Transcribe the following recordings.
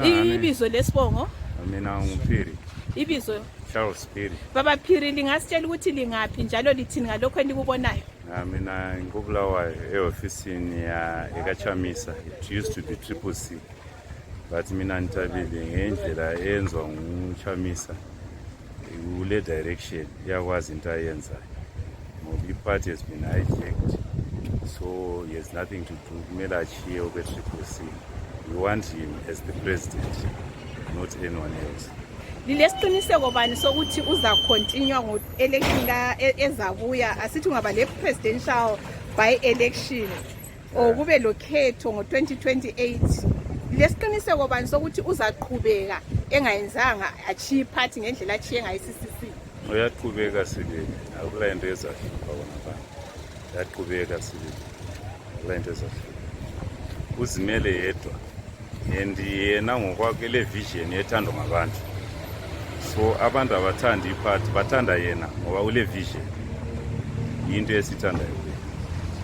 Ibizo lesibongo? Mina Phiri. Ibizo? Charles Phiri. Baba Phiri, lingasitshela ukuthi lingaphi njalo lithini ngalokho enikubonayo? Mina ngobulawa ewofisini ya Chamisa. It used to be CCC. But mina ntabile ngendlela eyenzwa nguChamisa kule direction yakwazi into ayenzayo. Ngoba party has been hijacked. So he has nothing to do. Kumele achiye obe-CCC. We want him as the president, not anyone else. Lilesiqiniseko bani sokuthi uza continue ngo-election ezabuya asithi ungaba le-presidential by-election or kube lokhetho ngo-2028? Lilesiqiniseko bani sokuthi uzaqhubeka engayenzanga achiye iphathi ngendlela achiye ngayo eCCC? Uyaqhubeka sibili, akula into ezahlupha bona abantu. Uyaqhubeka sibili, akula into ezahlupha. Uzimele yedwa and yena ngokwakhe le vision ethandwa ngabantu. So abantu abathanda iphathi bathanda yena ngoba ule vision into esithandayo.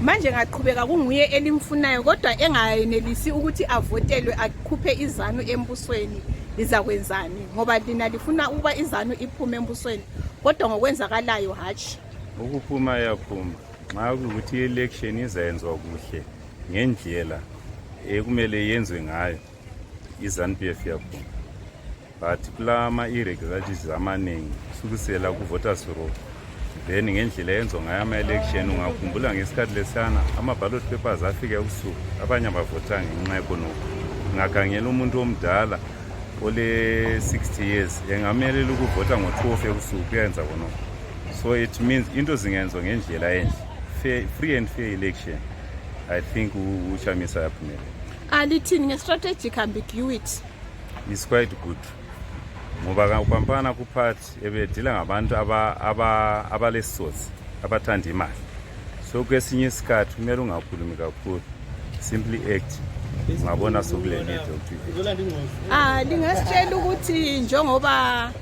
Manje ngaqhubeka kunguye elimfunayo kodwa engayenelisi ukuthi avotelwe akhuphe izanu embusweni, lizakwenzani ngoba lina lifuna ukuba izanu iphume embusweni kodwa ngokwenzakalayo hatshi ukuphuma yaphuma nxa ukuthi election izayenzwa kuhle ngendlela ekumele yenzwe ngayo iZANU-PF yaphuma. But kulama irregularities amaningi sukusela ku voters roll then ngendlela yenzwa ngayo ama-election ungakhumbula ngesikhathi lesana ama-ballot papers afike usuku abanye abavotanga ngenxa yekhonokho. Ngakhangela umuntu omdala ole 60 years engamelela ukuvota ngo-12 ebusuku kuyenza khonokho. So it means into zingenzwa ngendlela enhle, free and fair election. I think uChamisa yaphumela. Lithini nge-strategic ambiguity? It's quite good. Ngoba upampana kuphathi ebedila ngabantu abalesource abathanda imali. So kwesinye isikhathi kumele ungakhulumi kakhulu, simply act. Ngabona sokule need ukuthi lingasitshela ukuthi njengoba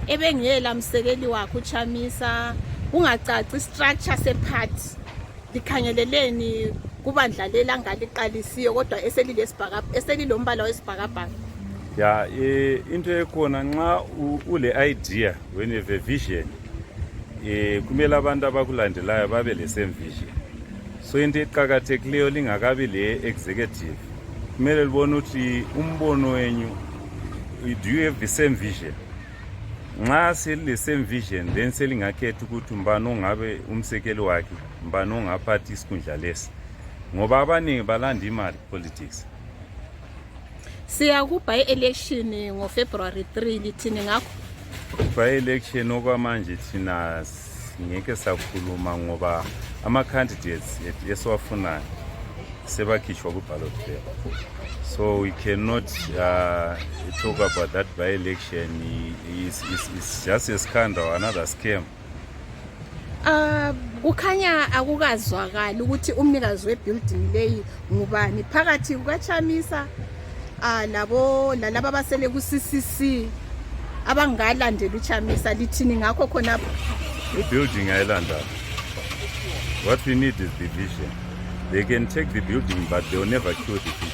ebengela msekeli wakhe uChamisa ungacaci structure sephathi likhangeleleni kubandla lelangaliqalisiyo kodwa eselilombala wesibhakabhaka. Ya into ekhona nxa ule idea when you have a vision kumele abantu abakulandelayo babe le same vision. So into eqhakathekileyo lingakabi le executive kumele libone ukuthi umbono wenyu, do you have the same vision? Nxa selile same vision then selingakhetha ukuthi mbani ongabe umsekeli wakhe, mbani ongaphathi isikhundla lesi ngoba abaningi balanda imali politics. Siya ku by election ngoFebruary 3 lithini ngakho? By election okwamanje thina ngeke sakhuluma ngoba ama candidates esiwafunayo sebakhishwa ku ballot paper. So we cannot talk about that by election. It's just a scandal, another scam. Kukhanya akukazwakala ukuthi umnikazi webuilding leyi ngubani phakathi kukaChamisa lalaba abasele ku CCC abangalandela uChamisa. Lithini ngakho khona the building ayilanda? What we need is the vision. They can take the building but they will never kill the vision.